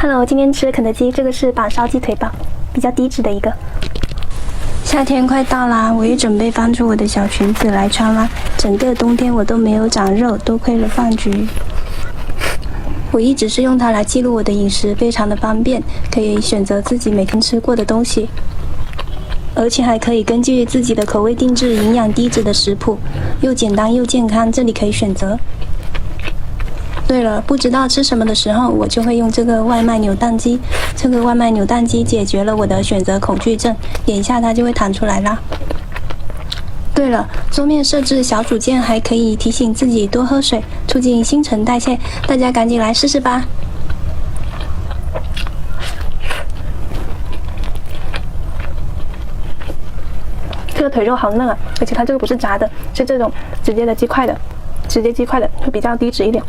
Hello， 今天吃肯德基，这个是板烧鸡腿堡，比较低脂的一个。夏天快到啦，我也准备翻出我的小裙子来穿啦。整个冬天我都没有长肉，多亏了饭局。我一直是用它来记录我的饮食，非常的方便，可以选择自己每天吃过的东西，而且还可以根据自己的口味定制营养低脂的食谱，又简单又健康，这里可以选择。对了，不知道吃什么的时候，我就会用这个外卖扭蛋机。这个外卖扭蛋机解决了我的选择恐惧症，点一下它就会弹出来啦。对了，桌面设置小组件还可以提醒自己多喝水，促进新陈代谢，大家赶紧来试试吧。这个腿肉好嫩啊，而且它这个不是炸的，是这种直接鸡块的会比较低脂一点。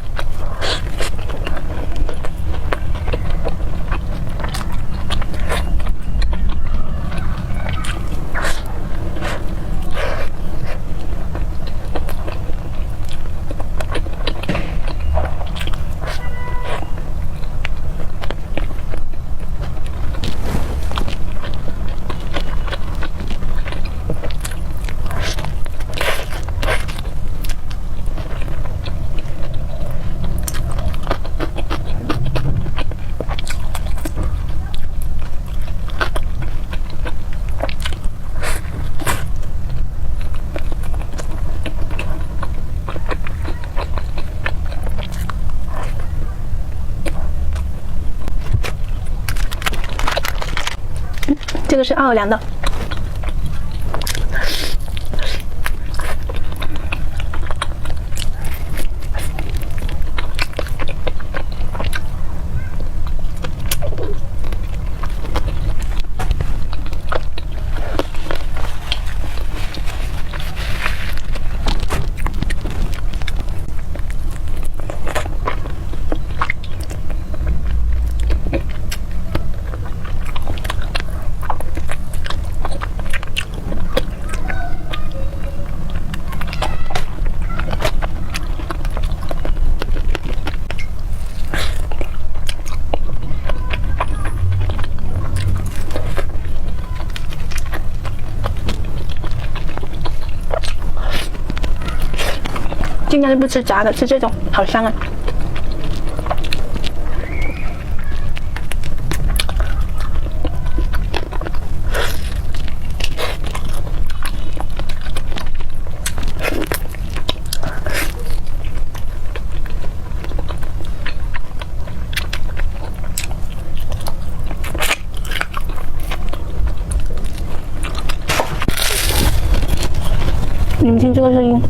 这个是奥尔良的。尽量不吃炸的，吃这种好香啊！你们听这个声音。